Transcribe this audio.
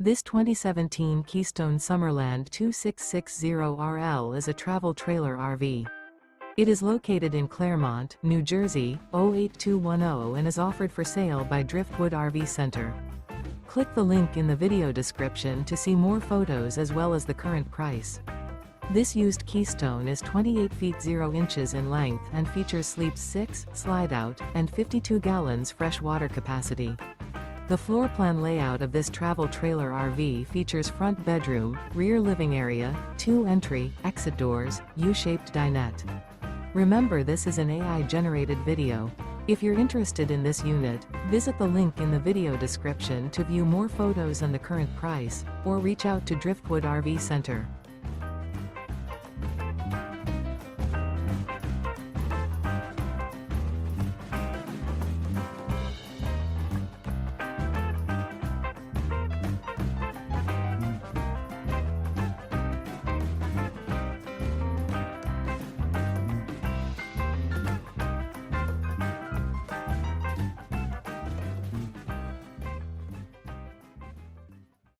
This 2017 Keystone Summerland 2660RL is a travel trailer RV. It is located in Clermont, New Jersey, 08210 and is offered for sale by Driftwood RV Center. Click the link in the video description to see more photos as well as the current price. This used Keystone is 28 feet 0 inches in length and features sleeps 6, slide-out, and 52 gallons fresh water capacity. The floor plan layout of this travel trailer RV features front bedroom, rear living area, 2 entry, exit doors, U-shaped dinette. Remember, this is an AI-generated video. If you're interested in this unit, visit the link in the video description to view more photos and the current price, or reach out to Driftwood RV Center.